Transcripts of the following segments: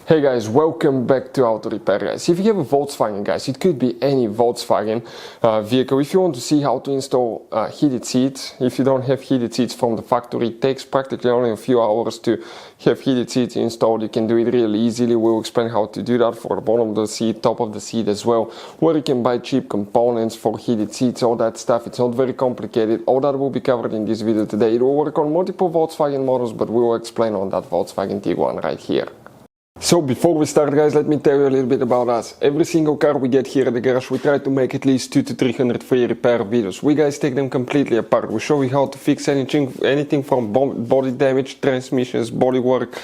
Hey guys, welcome back to Auto Repair guys. If you have a Volkswagen guys, it could be any Volkswagen vehicle. If you want to see how to install heated seats, if you don't have heated seats from the factory, it takes practically only a few hours to have heated seats installed. You can do it really easily. We'll explain how to do that for the bottom of the seat, top of the seat as well, where you can buy cheap components for heated seats, all that stuff. It's not very complicated. All that will be covered in this video today. It will work on multiple Volkswagen models, but we will explain on that Volkswagen Tiguan right here. So before we start guys, let me tell you a little bit about us. Every single car we get here at the garage, we try to make at least 200 to 300 free repair videos. We guys take them completely apart. We show you how to fix anything from body damage, transmissions, bodywork,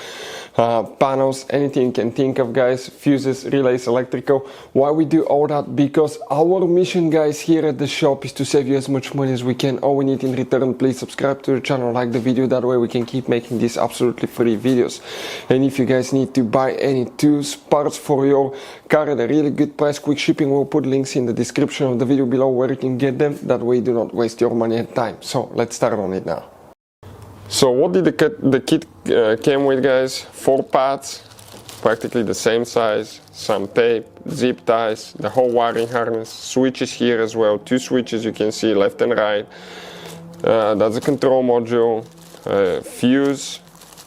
panels, anything you can think of guys, fuses, relays, electrical. Why we do all that? Because our mission guys here at the shop is to save you as much money as we can. All we need in return, please subscribe to the channel, like the video, that way we can keep making these absolutely free videos. And if you guys need to buy any tools, parts for your car at a really good price, quick shipping, we'll put links in the description of the video below where you can get them. That way you do not waste your money and time. So let's start on it now. So what did the kit came with guys? 4 parts, practically the same size, some tape, zip ties, the whole wiring harness, switches here as well, 2 switches you can see left and right. That's a control module, fuse,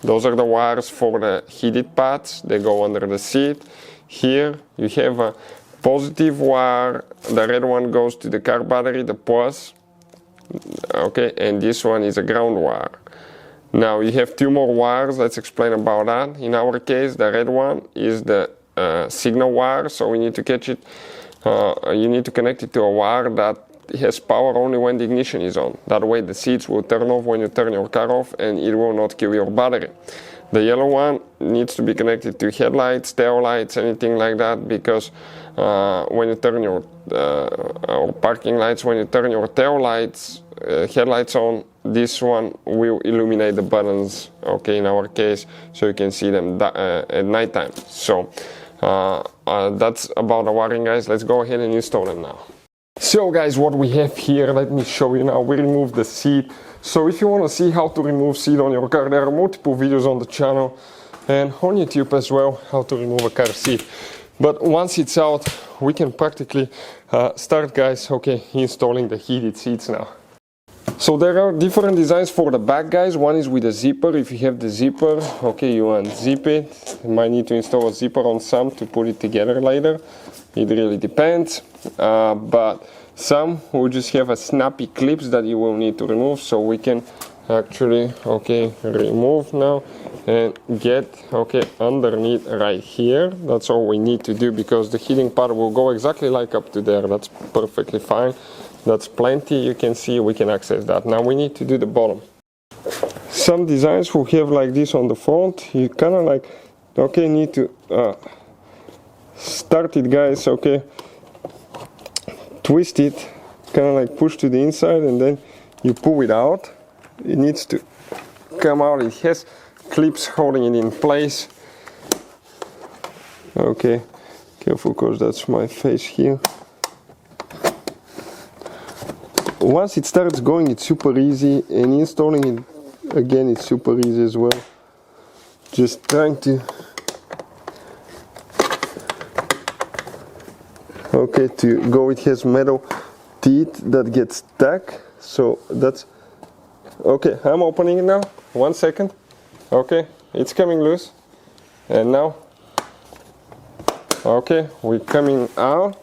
those are the wires for the heated parts, they go under the seat. Here you have a positive wire, the red one goes to the car battery, the plus, okay, and this one is a ground wire. Now you have 2 more wires, let's explain about that. In our case, the red one is the signal wire, so we need to catch it, you need to connect it to a wire that has power only when the ignition is on. That way the seats will turn off when you turn your car off and it will not kill your battery. The yellow one needs to be connected to headlights, tail lights, anything like that, because when you turn your or parking lights, when you turn your tail lights, headlights on, this one will illuminate the buttons, okay, in our case, so you can see them at night time. So that's about the wiring guys. Let's go ahead and install them now. So guys, what we have here, let me show you now. We remove the seat. So if you want to see how to remove seat on your car, there are multiple videos on the channel and on YouTube as well, how to remove a car seat. But once it's out, we can practically start guys, okay, installing the heated seats now. So there are different designs for the back guys. One is with a zipper. If you have the zipper, okay, you unzip it. You might need to install a zipper on some to put it together later. It really depends. But some will just have a snappy clips that you will need to remove. So we can actually, okay, remove now and get, okay, underneath right here. That's all we need to do, because the heating part will go exactly like up to there. That's perfectly fine. That's plenty, you can see, we can access that. Now we need to do the bottom. Some designs will have like this on the front. You kind of like, okay, need to start it guys, okay, twist it, kind of like push to the inside and then you pull it out. It needs to come out. It has clips holding it in place. Okay, careful because that's my face here. Once it starts going, it's super easy, and installing it again, it's super easy as well. Just trying to, okay, to go, it has metal teeth that get stuck, so that's, okay, I'm opening it now, 1 second, okay, it's coming loose, and now, okay, we're coming out.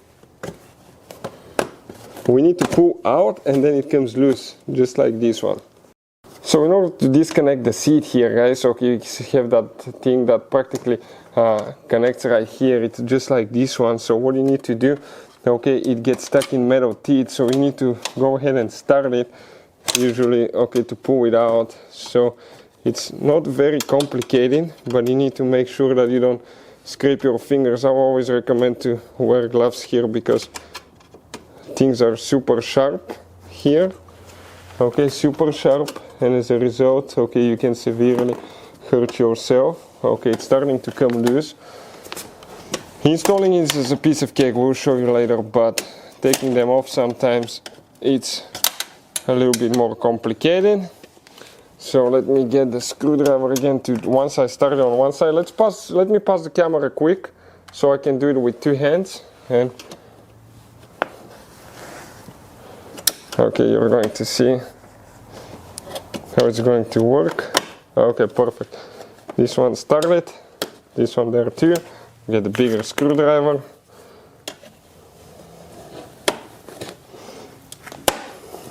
We need to pull out and then it comes loose, just like this one. So in order to disconnect the seat here guys, okay, you have that thing that practically connects right here. It's just like this one. So what you need to do, okay, it gets stuck in metal teeth, so you need to go ahead and start it, usually, okay, to pull it out. So it's not very complicated, but you need to make sure that you don't scrape your fingers. I always recommend to wear gloves here because things are super sharp here, okay, super sharp, and as a result, okay, you can severely hurt yourself. Okay, it's starting to come loose. Installing it is a piece of cake, we'll show you later, but taking them off sometimes it's a little bit more complicated. So let me get the screwdriver again to once I started on one side. Let me pass the camera quick so I can do it with two hands. And okay, you're going to see how it's going to work. Okay, perfect. This one started, this one there too. Get the bigger screwdriver.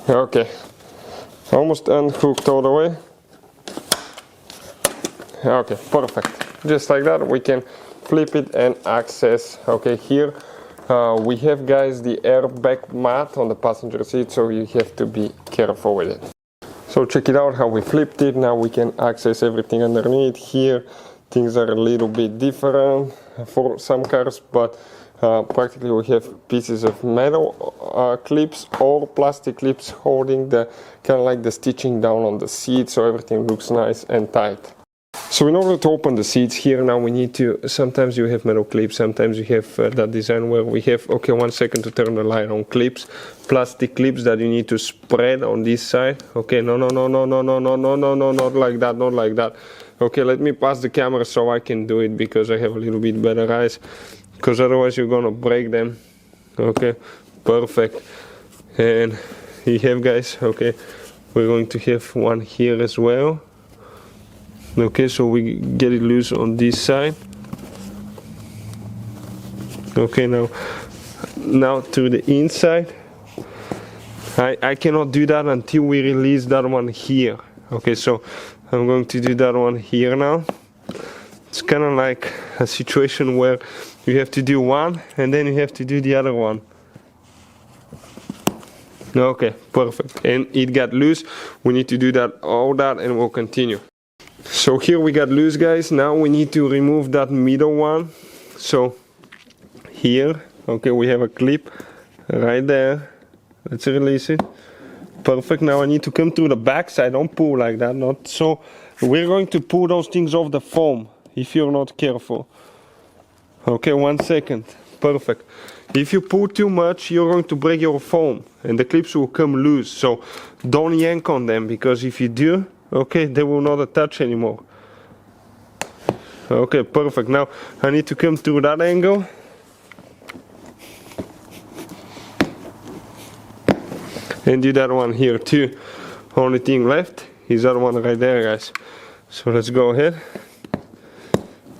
Okay, almost unhooked all the way. Okay, perfect. Just like that, we can flip it and access. Okay, here we have, guys, the airbag mat on the passenger seat, so you have to be careful with it. So check it out how we flipped it. Now we can access everything underneath. Here things are a little bit different for some cars, but practically we have pieces of metal clips or plastic clips holding the kind of like the stitching down on the seat, so everything looks nice and tight. So in order to open the seats here, now we need to, sometimes you have metal clips, sometimes you have that design where we have, okay, 1 second to turn the light on, clips, plastic clips that you need to spread on this side. Okay, no, not like that, not like that. Okay, let me pass the camera so I can do it because I have a little bit better eyes, because otherwise you're gonna break them. Okay, perfect. And you have, guys, okay, we're going to have one here as well. Okay, so we get it loose on this side. Okay, now to the inside. I cannot do that until we release that one here. Okay, so I'm going to do that one here now. It's kind of like a situation where you have to do one and then you have to do the other one. Okay, perfect. And it got loose. We need to do that, all that, and we'll continue. So here we got loose, guys. Now we need to remove that middle one. So here, okay, we have a clip right there. Let's release it. Perfect. Now I need to come through the back side. Don't pull like that, not so. We're going to pull those things off the foam if you're not careful. Okay, 1 second. Perfect. If you pull too much, you're going to break your foam and the clips will come loose. So don't yank on them, because if you do, okay, they will not attach anymore. Okay, perfect. Now I need to come through that angle. And do that one here too. Only thing left is that one right there, guys. So let's go ahead.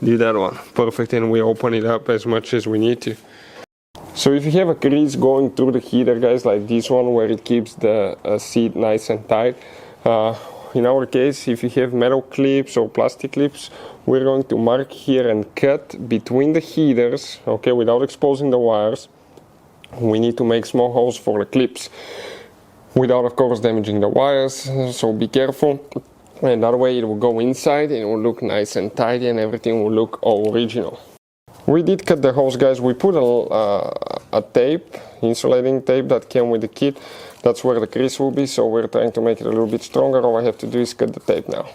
Do that one. Perfect. And we open it up as much as we need to. So if you have a crease going through the heater, guys, like this one where it keeps the seat nice and tight, in our case, if you have metal clips or plastic clips, we're going to mark here and cut between the heaters, okay, without exposing the wires. We need to make small holes for the clips without, of course, damaging the wires, so be careful. And that way it will go inside and it will look nice and tidy and everything will look original. We did cut the holes, guys. We put a tape, insulating tape that came with the kit. That's where the crease will be, so we're trying to make it a little bit stronger. All I have to do is cut the tape now.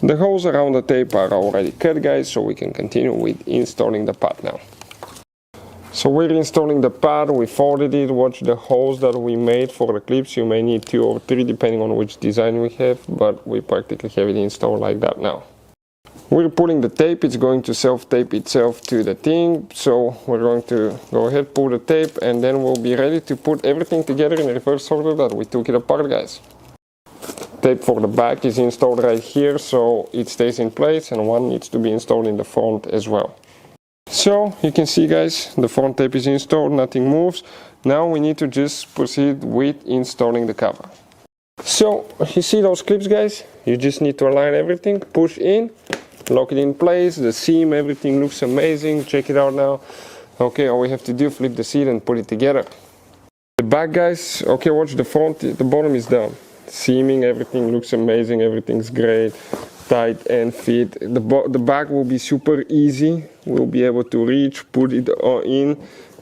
The holes around the tape are already cut, guys, so we can continue with installing the pad now. So we're installing the pad. We folded it. Watch the holes that we made for the clips. You may need 2 or 3 depending on which design we have, but we practically have it installed like that now. We're pulling the tape. It's going to self-tape itself to the thing, so we're going to go ahead, pull the tape, and then we'll be ready to put everything together in reverse order that we took it apart, guys. Tape for the back is installed right here, so it stays in place, and one needs to be installed in the front as well. So you can see, guys, the front tape is installed, nothing moves. Now we need to just proceed with installing the cover. So you see those clips, guys? You just need to align everything, push in, lock it in place, the seam, everything looks amazing. Check it out now. Okay, all we have to do, flip the seat and put it together. The back, guys, okay, watch the front, the bottom is done. Seaming, everything looks amazing, everything's great, tight and fit. The back will be super easy. We'll be able to reach, put it in,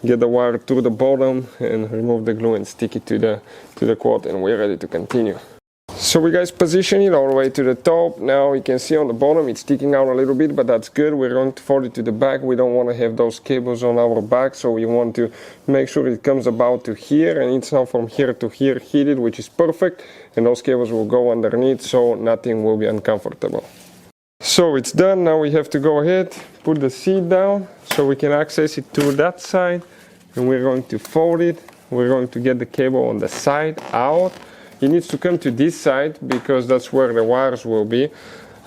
get the wire to the bottom and remove the glue and stick it to the quad, and we're ready to continue. So we guys position it all the way to the top. Now you can see on the bottom it's sticking out a little bit, but that's good. We're going to fold it to the back. We don't want to have those cables on our back, so we want to make sure it comes about to here, and it's now from here to here heated, which is perfect, and those cables will go underneath so nothing will be uncomfortable. So it's done. Now we have to go ahead, put the seat down so we can access it to that side, and we're going to fold it. We're going to get the cable on the side out. It needs to come to this side because that's where the wires will be,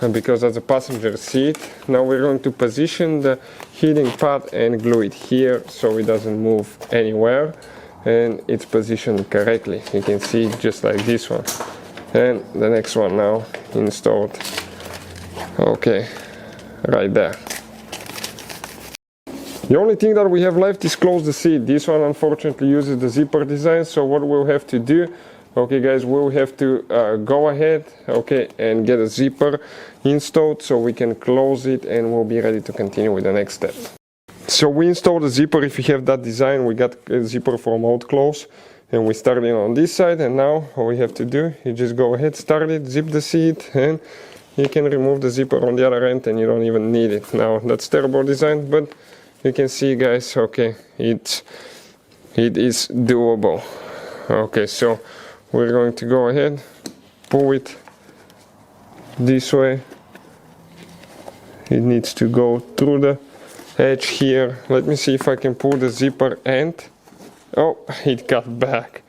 and because that's a passenger seat. Now we're going to position the heating pad and glue it here so it doesn't move anywhere, and it's positioned correctly. You can see just like this one, and the next one now installed. Okay, right there. The only thing that we have left is close the seat. This one unfortunately uses the zipper design, so what we'll have to do, okay guys, we'll have to go ahead, okay, and get a zipper installed so we can close it, and we'll be ready to continue with the next step. So we installed the zipper. If you have that design, we got a zipper from Out Close, and we started on this side, and now all we have to do, you just go ahead, start it, zip the seat, and you can remove the zipper on the other end and you don't even need it. Now that's terrible design, but you can see guys, okay, it is doable. Okay, so we're going to go ahead, pull it this way. It needs to go through the edge here. Let me see if I can pull the zipper end. Oh, it got back.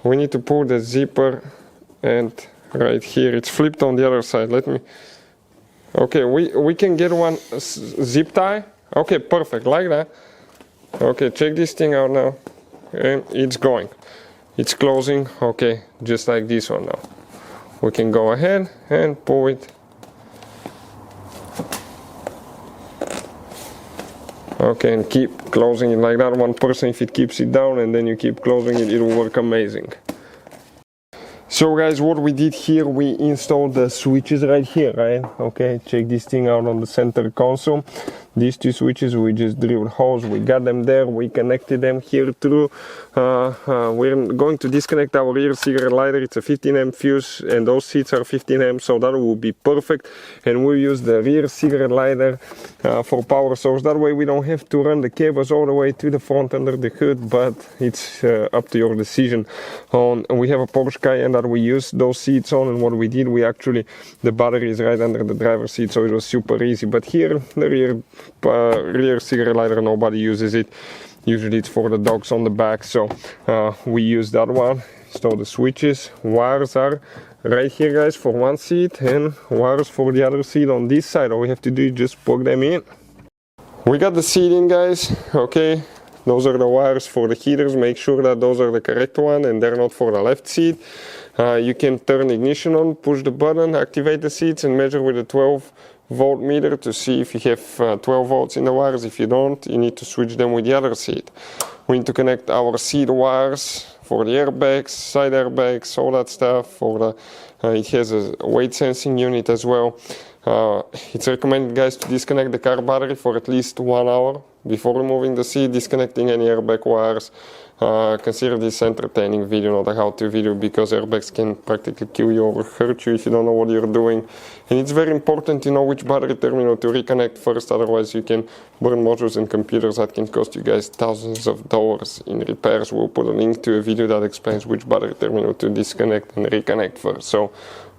We need to pull the zipper end right here. It's flipped on the other side. Let me. Okay, we can get one zip tie. Okay, perfect, like that. Okay, check this thing out now. And it's going. It's closing, okay, just like this one now. We can go ahead and pull it. Okay, and keep closing it like that. One person, if it keeps it down and then you keep closing it, it will work amazing. So guys, what we did here, we installed the switches right here, right? Okay, check this thing out on the center console. These two switches, we just drilled holes, we got them there, we connected them here through. We're going to disconnect our rear cigarette lighter. It's a 15 amp fuse, and those seats are 15 amp, so that will be perfect. And we'll use the rear cigarette lighter for power source. That way we don't have to run the cables all the way to the front under the hood, but it's up to your decision. We have a Porsche Cayenne that we use those seats on, and what we did, we actually, the battery is right under the driver's seat, so it was super easy. But here, the rear cigarette lighter, nobody uses it. Usually it's for the dogs on the back, so we use that one. So the switches, wires are right here guys for one seat, and wires for the other seat on this side. All we have to do is just plug them in. We got the seat in guys, okay. Those are the wires for the heaters. Make sure that those are the correct one and they're not for the left seat. You can turn ignition on, push the button, activate the seats, and measure with a 12-volt meter to see if you have 12 volts in the wires. If you don't, you need to switch them with the other seat. We need to connect our seat wires for the airbags, side airbags, all that stuff. For the it has a weight sensing unit as well. It's recommended guys to disconnect the car battery for at least 1 hour before removing the seat, disconnecting any airbag wires. Consider this entertaining video, not a how-to video, because airbags can practically kill you or hurt you if you don't know what you're doing. And it's very important to know which battery terminal to reconnect first, otherwise you can burn modules and computers that can cost you guys thousands of dollars in repairs. We'll put a link to a video that explains which battery terminal to disconnect and reconnect first. So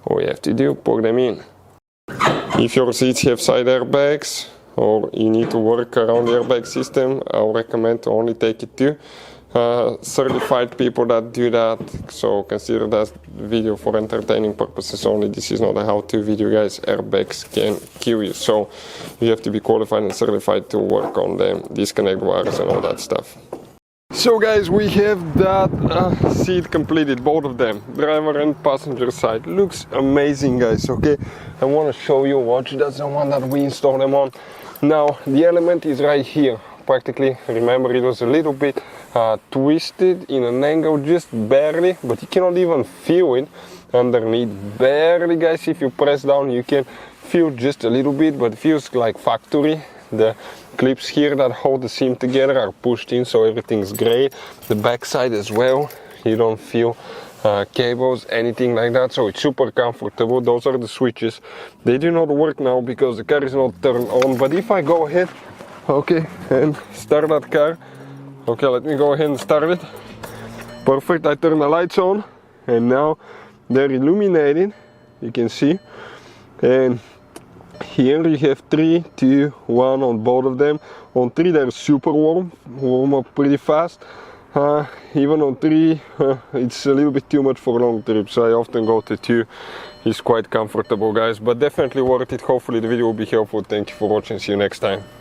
all you have to do, plug them in. If your seats have side airbags, or you need to work around the airbag system, I'll recommend to only take it to certified people that do that. So consider that video for entertaining purposes only. This is not a how-to video guys. Airbags can kill you, so you have to be qualified and certified to work on them, disconnect wires and all that stuff. So guys, we have that seat completed, both of them, driver and passenger side. Looks amazing guys, okay? I want to show you, watch, that's the one that we installed them on. Now the element is right here. Practically, remember, it was a little bit twisted in an angle, just barely, but you cannot even feel it underneath. Barely guys, if you press down you can feel just a little bit, but it feels like factory. The clips here that hold the seam together are pushed in, so everything's great. The back side as well, you don't feel cables, anything like that, so it's super comfortable. Those are the switches. They do not work now because the car is not turned on, but if I go ahead, okay, and start that car, okay, let me go ahead and start it. Perfect, I turn the lights on and now they're illuminating, you can see. And here you have 3, 2, 1 on both of them. On 3 they're super warm up pretty fast. Even on 3 it's a little bit too much for long trips, so I often go to 2. It's quite comfortable, guys, but definitely worth it. Hopefully the video will be helpful. Thank you for watching, see you next time.